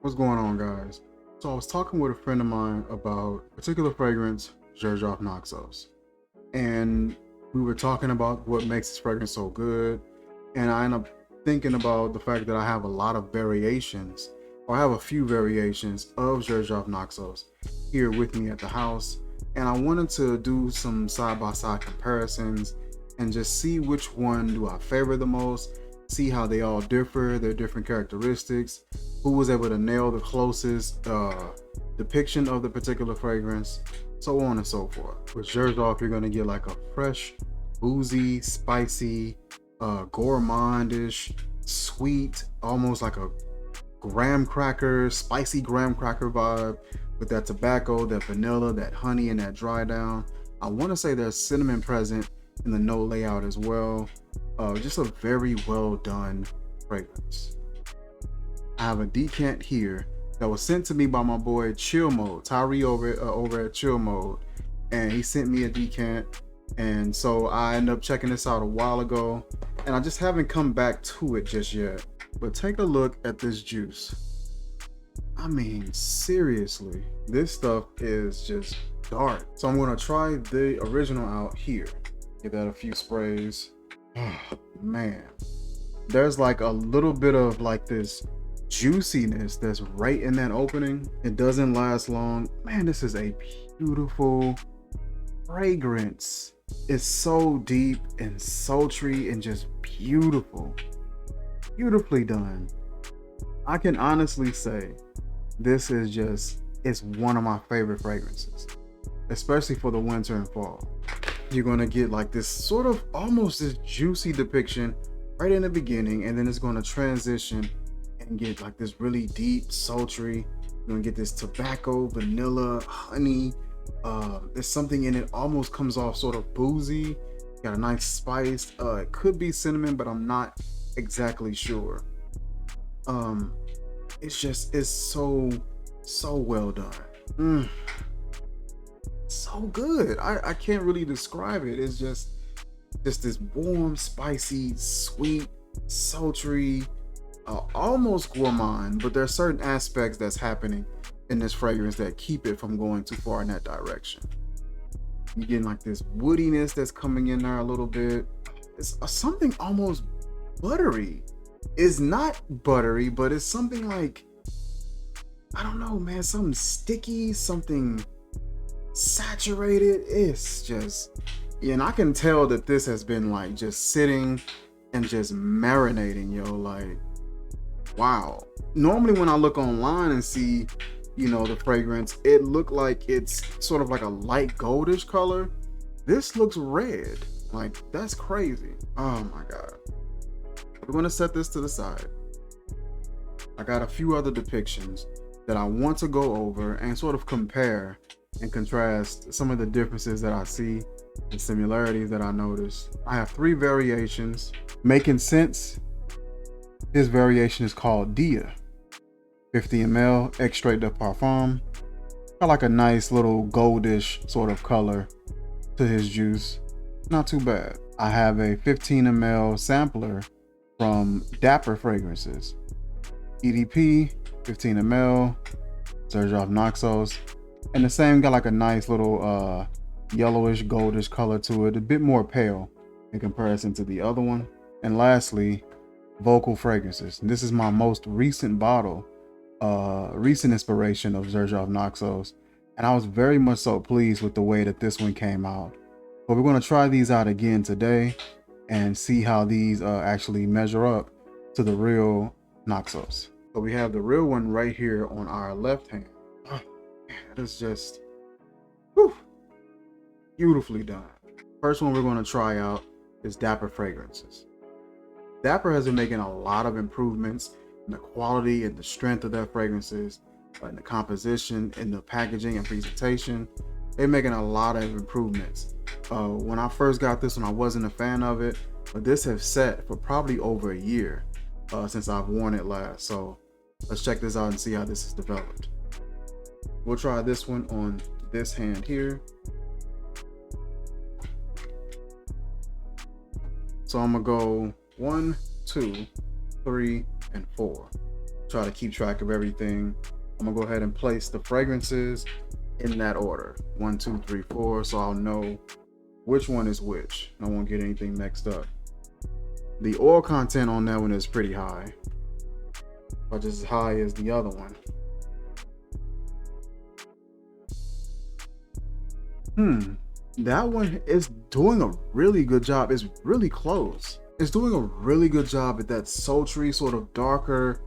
What's going on, guys? So I was talking with a friend of mine about a particular fragrance, Xerjoff Naxos, and we were talking about what makes this fragrance so good. And I ended up thinking about the fact that I have a lot of variations, or I have a few variations of Xerjoff Naxos here with me at the house. And I wanted to do some side-by-side comparisons and just see which one do I favor the most, see how they all differ, their different characteristics, who was able to nail the closest depiction of the particular fragrance, so on and so forth. With Xerjoff, you're going to get like a fresh, boozy, spicy, gourmandish, sweet, almost like a graham cracker, spicy graham cracker vibe with that tobacco, that vanilla, that honey, and that dry down. I want to say there's cinnamon present in the note layout as well. Just a very well done fragrance. I have a decant here that was sent to me by my boy Chill Mode, Tyree over at Chill Mode, and he sent me a decant, and so I ended up checking this out a while ago, and I just haven't come back to it just yet. But take a look at this juice. I mean, seriously, this stuff is just dark. So I'm gonna try the original out here. Give that a few sprays. Oh, man, there's like a little bit of like this juiciness that's right in that opening. It doesn't last long. Man, this is a beautiful fragrance. It's so deep and sultry and just beautiful, beautifully done. I can honestly say this is just, it's one of my favorite fragrances, especially for the winter and fall. You're gonna get like this sort of almost this juicy depiction right in the beginning, and then it's gonna transition and get like this really deep, sultry. You're gonna get this tobacco, vanilla, honey. There's something in it, almost comes off sort of boozy. Got a nice spice. It could be cinnamon, but I'm not exactly sure. It's so well done. So good. I can't really describe it. It's just this warm, spicy, sweet, sultry, almost gourmand, but there are certain aspects that's happening in this fragrance that keep it from going too far in that direction. You're getting like this woodiness that's coming in there a little bit. It's something almost buttery. It's not buttery, but it's something like, I don't know, man, something sticky, something saturated. It's just, yeah, and I can tell that this has been like just sitting and just marinating, yo. Like, wow. Normally when I look online and see, you know, the fragrance, it looked like it's sort of like a light goldish color. This looks red. Like, that's crazy. Oh my god. We're gonna set this to the side. I got a few other depictions that I want to go over and sort of compare and contrast some of the differences that I see and similarities that I notice. I have 3 variations. Making Sense, his variation is called Dia. 50 ml, extrait de parfum. Got like a nice little goldish sort of color to his juice. Not too bad. I have a 15 ml sampler from Dapper Fragrances. EDP, 15 ml, Xerjoff Naxos. And the same, got like a nice little yellowish goldish color to it, a bit more pale in comparison to the other one. And lastly, Vocal Fragrances. And this is my most recent bottle, recent inspiration of Xerjoff Naxos, and I was very much so pleased with the way that this one came out. But we're going to try these out again today and see how these actually measure up to the real Naxos. So we have the real one right here on our left hand. Oh, man, that is just, whew, beautifully done. First one we're going to try out is Dapper Fragrances. Dapper has been making a lot of improvements in the quality and the strength of their fragrances, in the composition, in the packaging and presentation. They're making a lot of improvements. When I first got this one, I wasn't a fan of it, but this has set for probably over a year since I've worn it last. So let's check this out and see how this is developed. We'll try this one on this hand here. So I'm gonna go 1, 2, 3, and 4. try to keep track of everything. I'm gonna go ahead and place the fragrances in that order, 1, 2, 3, 4, so I'll know which one is which. I won't get anything mixed up. The oil content on that one is pretty high, but just as high as the other one. That one is doing a really good job. It's really close. It's doing a really good job at that sultry, sort of darker,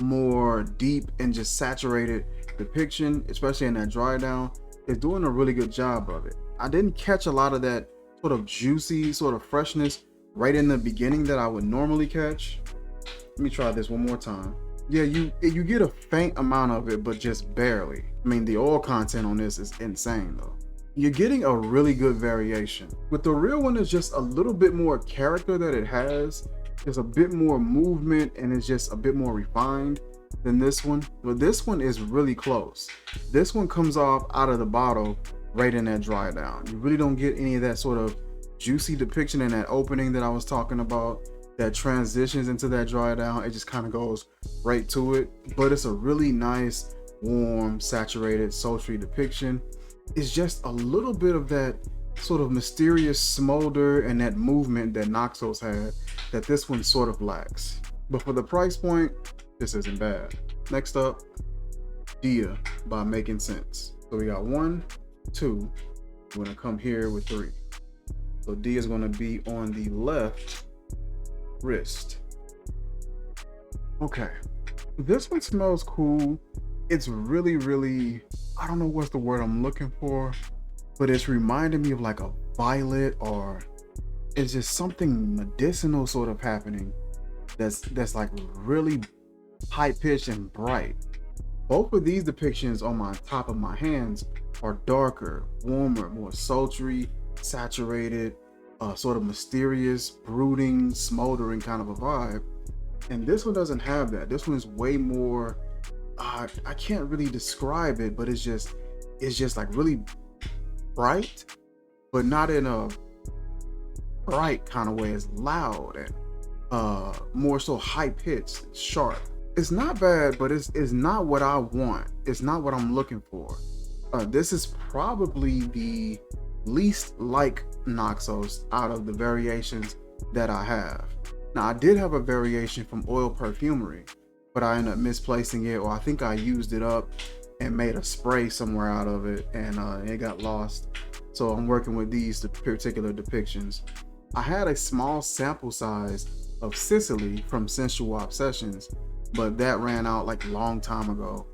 more deep and just saturated depiction, especially in that dry down. It's doing a really good job of it. I didn't catch a lot of that sort of juicy sort of freshness right in the beginning that I would normally catch. Let me try this one more time. Yeah, you get a faint amount of it, but just barely. I mean, the oil content on this is insane though. You're getting a really good variation. With the real one, is just a little bit more character that it has. There's a bit more movement and it's just a bit more refined than this one. But this one is really close. This one comes off out of the bottle right in that dry down. You really don't get any of that sort of juicy depiction in that opening that I was talking about, that transitions into that dry down. It just kind of goes right to it. But it's a really nice, warm, saturated, sultry depiction. It's just a little bit of that sort of mysterious smolder and that movement that Naxos had that this one sort of lacks. But for the price point, this isn't bad. Next up, Dia by Making Sense. So we got 1, 2. We're gonna come here with 3. So Dia is gonna be on the left wrist. Okay, this one smells cool. It's really, I don't know what's the word I'm looking for, but it's reminding me of like a violet, or it's just something medicinal sort of happening that's like really high pitched and bright. Both of these depictions on my top of my hands are darker, warmer, more sultry, saturated, sort of mysterious, brooding, smoldering kind of a vibe. And this one doesn't have that. This one is way more, I can't really describe it, but it's just like really bright, but not in a bright kind of way. It's loud and more so high pitched, sharp. It's not bad, but it's not what I want. It's not what I'm looking for. This is probably the least like Naxos out of the variations that I have. Now I did have a variation from Oil Perfumery, but I ended up misplacing it, or I think I used it up and made a spray somewhere out of it, and it got lost. So I'm working with these particular depictions. I had a small sample size of Sicily from Sensual Obsessions, but that ran out like a long time ago.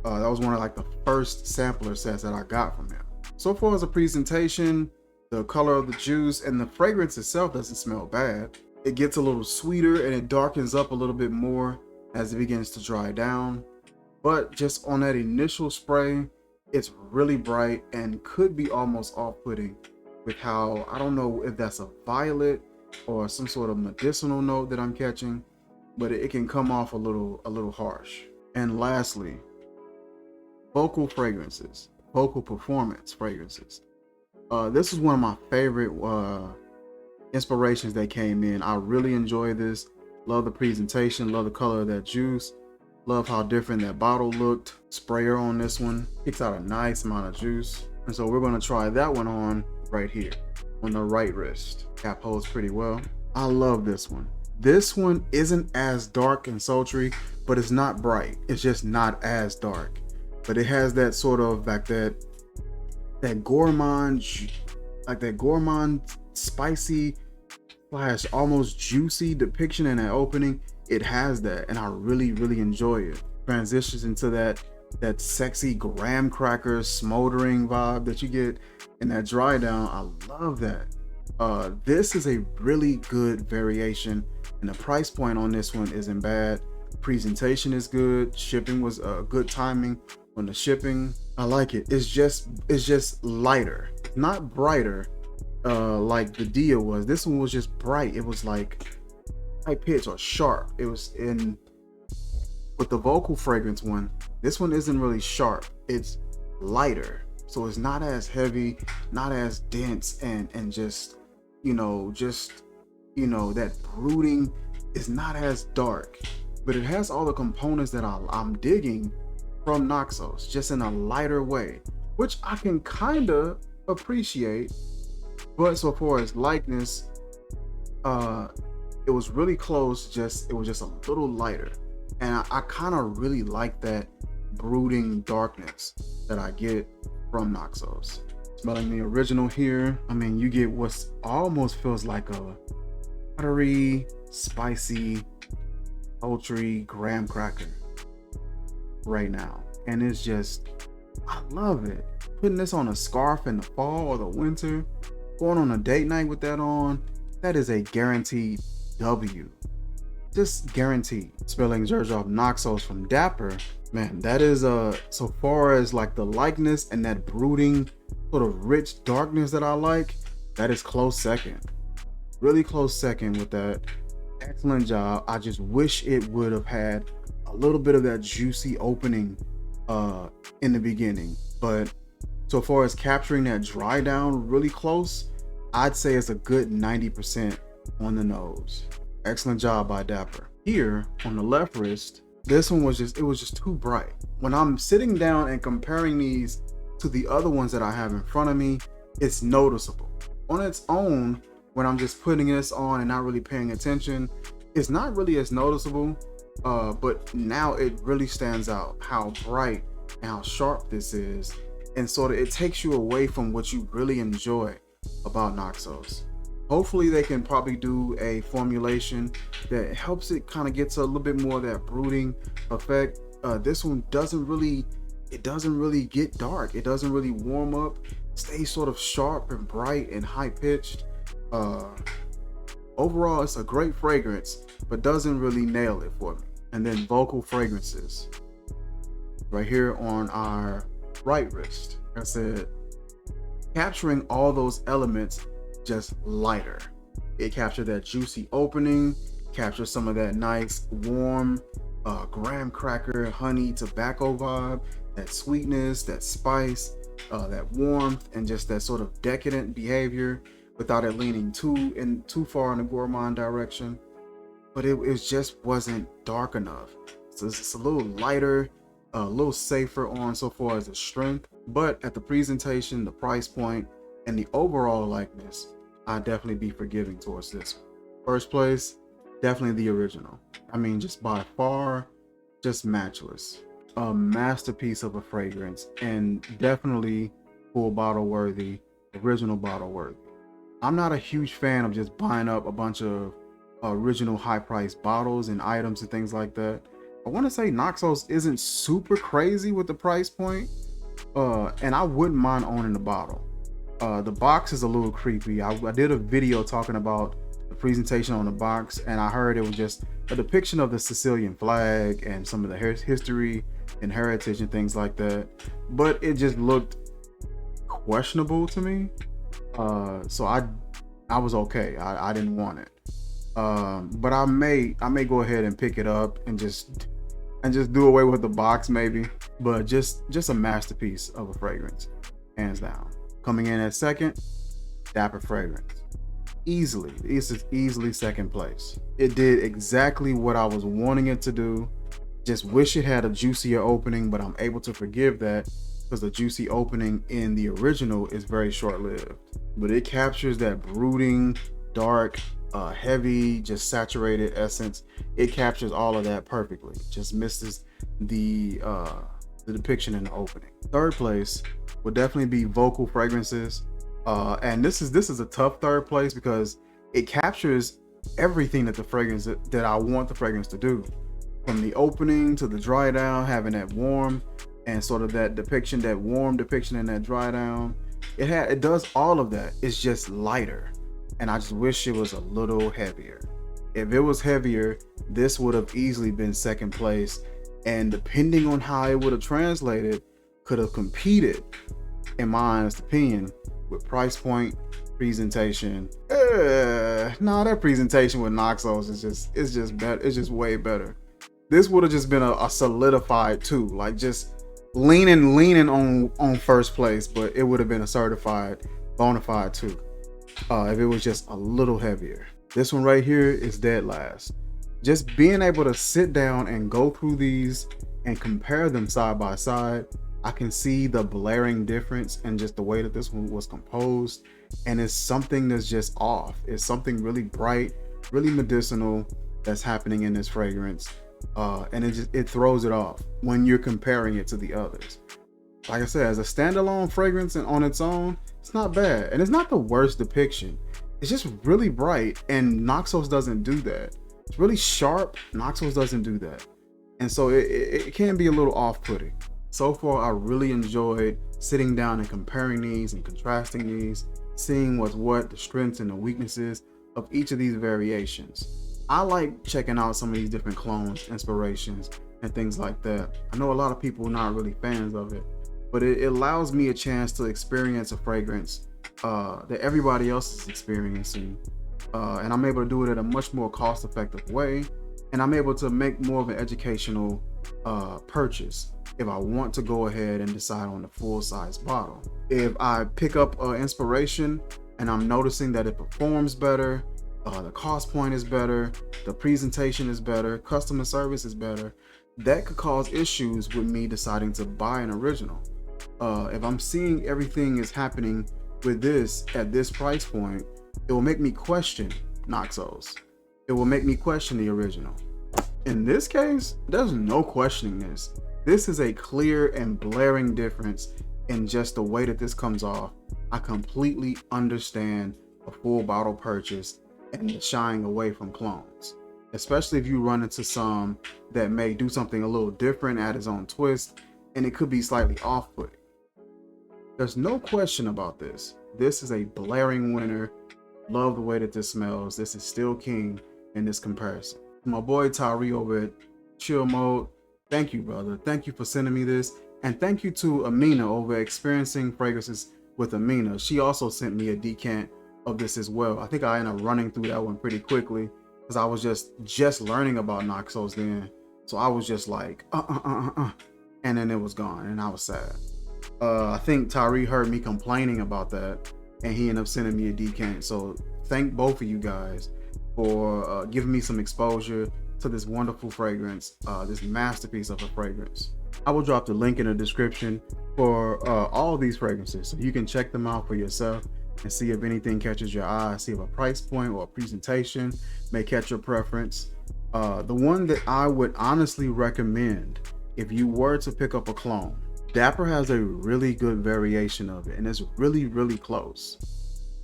That was one of like the first sampler sets that I got from him. So far as a presentation, the color of the juice and the fragrance itself doesn't smell bad. It gets a little sweeter and it darkens up a little bit more as it begins to dry down. But just on that initial spray, it's really bright and could be almost off-putting with how, I don't know if that's a violet or some sort of medicinal note that I'm catching, but it can come off a little harsh. And lastly, vocal fragrances, vocal performance fragrances. This is one of my favorite inspirations that came in. I really enjoy this. Love the presentation, love the color of that juice, love how different that bottle looked. Sprayer on this one kicks out a nice amount of juice. And so we're gonna try that one on right here on the right wrist. Cap holds pretty well. I love this one. This one isn't as dark and sultry, but it's not bright. It's just not as dark. But it has that sort of like that gourmand, like that gourmand, spicy slash almost juicy depiction in that opening. It has that, and I really enjoy it. Transitions into that sexy graham cracker smoldering vibe that you get in that dry down. I love that. This is a really good variation, and the price point on this one isn't bad. Presentation is good. Shipping was good timing on the shipping. I like it. It's just lighter, not brighter like the Dia was. This one was just bright. It was like high pitch or sharp. It was in with the vocal fragrance one. This one isn't really sharp. It's lighter, so it's not as heavy, not as dense, and just that brooding is not as dark. but it has all the components that I'm digging from Naxos, just in a lighter way, which I can kind of appreciate. But so far as lightness, it was really close, it was just a little lighter. And I kind of really like that brooding darkness that I get from Naxos. Smelling the original here, I mean, you get what's almost feels like a buttery, spicy, sultry graham cracker right now. And it's just, I love it. Putting this on a scarf in the fall or the winter, going on a date night with that on, that is a guaranteed W. Just guaranteed. Spelling Xerjoff Naxos from Dapper, man, that is so far as like the likeness and that brooding sort of rich darkness that I like, that is close second. Really close second with that. Excellent job. I just wish it would have had a little bit of that juicy opening in the beginning. But so far as capturing that dry down really close, I'd say it's a good 90% on the nose. Excellent job by Dapper. Here on the left wrist, this one was just too bright. When I'm sitting down and comparing these to the other ones that I have in front of me, it's noticeable. On its own, when I'm just putting this on and not really paying attention, it's not really as noticeable, but now it really stands out how bright and how sharp this is, and sort of it takes you away from what you really enjoy about Naxos. Hopefully they can probably do a formulation that helps it kind of gets a little bit more of that brooding effect. This one doesn't really get dark. It doesn't really warm up. It stays sort of sharp and bright and high pitched. Overall, it's a great fragrance, but doesn't really nail it for me. And then vocal fragrances right here on our right wrist. Like I said, capturing all those elements, just lighter. It captured that juicy opening, captured some of that nice warm graham cracker, honey, tobacco vibe, that sweetness, that spice, that warmth, and just that sort of decadent behavior without it leaning too far in the gourmand direction. But it just wasn't dark enough. So it's a little lighter, a little safer on so far as the strength, but at the presentation, the price point, and the overall likeness, I'd definitely be forgiving towards this one. First place, definitely the original. I mean, just by far, just matchless. A masterpiece of a fragrance, and definitely full bottle worthy, original bottle worthy. I'm not a huge fan of just buying up a bunch of original high priced bottles and items and things like that. I want to say Naxos isn't super crazy with the price point, and I wouldn't mind owning the bottle. The box is a little creepy. I did a video talking about the presentation on the box, and I heard it was just a depiction of the Sicilian flag and some of the history and heritage and things like that, but it just looked questionable to me. So I was okay. I didn't want it, but I may go ahead and pick it up and just do away with the box maybe. But just a masterpiece of a fragrance, hands down. Coming in at second, Dapper fragrance. Easily, this is easily second place. It did exactly what I was wanting it to do. Just wish it had a juicier opening, but I'm able to forgive that because the juicy opening in the original is very short-lived. But it captures that brooding, dark, heavy, just saturated essence. It captures all of that perfectly. Just misses the depiction in the opening. Third place would definitely be vocal fragrances. And this is a tough third place because it captures everything that the fragrance that I want the fragrance to do, from the opening to the dry down, having that warm and sort of that depiction, that warm depiction and that dry down. It does all of that. It's just lighter, and I just wish it was a little heavier. If it was heavier, this would have easily been second place, and depending on how it would have translated, could have competed, in my honest opinion, with price point, presentation. That presentation with Naxos is just better. It's just way better. This would have just been a solidified 2, like just leaning on first place, but it would have been a certified bona fide 2 if it was just a little heavier. This one right here is dead last. just being able to sit down and go through these and compare them side by side, I can see the blaring difference in just the way that this one was composed. And it's something that's just off. It's something really bright, really medicinal that's happening in this fragrance. And it throws it off when you're comparing it to the others. Like I said, as a standalone fragrance and on its own, it's not bad. And it's not the worst depiction. It's just really bright, and Naxos doesn't do that. It's really sharp. Naxos doesn't do that. And so it can be a little off-putting. So far, I really enjoyed sitting down and comparing these and contrasting these, seeing what's what, the strengths and the weaknesses of each of these variations. I like checking out some of these different clones, inspirations, and things like that. I know a lot of people are not really fans of it, but it allows me a chance to experience a fragrance that everybody else is experiencing. And I'm able to do it in a much more cost-effective way. And I'm able to make more of an educational purchase if I want to go ahead and decide on the full-size bottle. If I pick up an inspiration and I'm noticing that it performs better, the cost point is better, the presentation is better, customer service is better, that could cause issues with me deciding to buy an original. If I'm seeing everything is happening with this at this price point, it will make me question Naxos. It will make me question the original. In this case, there's no questioning this. This is a clear and blaring difference in just the way that this comes off. I completely understand a full bottle purchase and the shying away from clones, especially if you run into some that may do something a little different, add its own twist, and it could be slightly off-putting. There's no question about this. This is a blaring winner. Love the way that this smells. This is still king in this comparison. My boy Tyree over at Chill Mode, thank you, brother. Thank you for sending me this. And thank you to Amina over at Experiencing Fragrances with Amina. She also sent me a decant of this as well. I think I ended up running through that one pretty quickly because I was just learning about Naxos then. So I was just like, and then it was gone and I was sad. I think Tyree heard me complaining about that and he ended up sending me a decant. So thank both of you guys for giving me some exposure to this wonderful fragrance, this masterpiece of a fragrance. I will drop the link in the description for all of these fragrances so you can check them out for yourself and see if anything catches your eye, see if a price point or a presentation may catch your preference. The one that I would honestly recommend if you were to pick up a clone, Dapper has a really good variation of it and it's really, really close.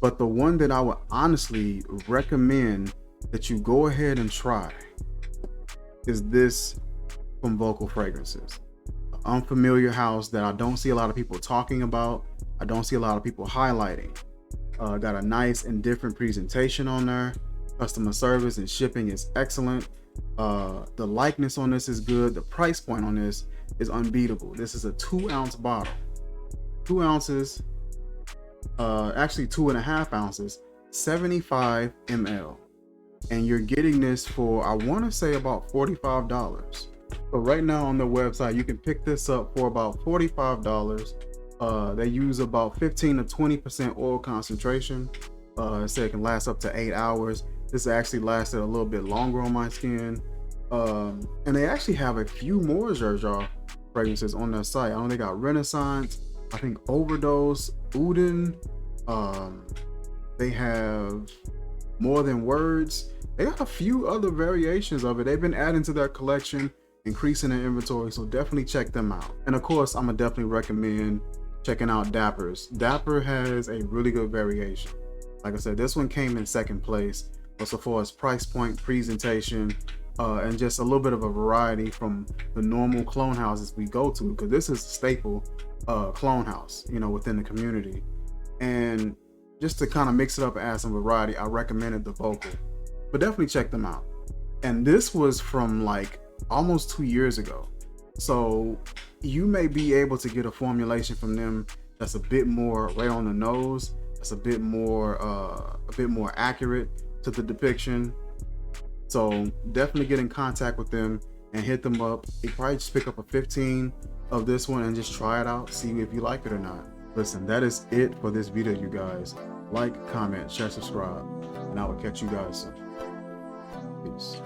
But the one that I would honestly recommend that you go ahead and try is this from Vocal Fragrances. An unfamiliar house that I don't see a lot of people talking about. I don't see a lot of people highlighting. Got a nice and different presentation on there. Customer service and shipping is excellent. The likeness on this is good. The price point on this is unbeatable. This is a 2-ounce bottle. 2 ounces, actually 2.5 ounces, 75 ml. And you're getting this for, I want to say about $45. So right now on the website, you can pick this up for about $45. They use about 15 to 20% oil concentration. It said it can last up to 8 hours. This actually lasted a little bit longer on my skin. And they actually have a few more Xerjoff fragrances on their site. I know they got Renaissance, I think Overdose, Uden. They have More Than Words. They got a few other variations of it. They've been adding to their collection, increasing their inventory, so definitely check them out. And of course, I'm gonna definitely recommend checking out Dapper's. Dapper has a really good variation. Like I said, this one came in second place, but so far as price point, presentation, and just a little bit of a variety from the normal clone houses we go to, because this is a staple clone house, you know, within the community. And just to kind of mix it up and add some variety, I recommended the Vocal, but definitely check them out. And this was from like almost 2 years ago. So you may be able to get a formulation from them that's a bit more right on the nose, that's a bit more accurate to the depiction. So definitely get in contact with them and hit them up. You probably just pick up a 15 of this one and just try it out, see if you like it or not. Listen, that is it for this video, you guys. Like, comment, share, subscribe, and I will catch you guys soon. Peace.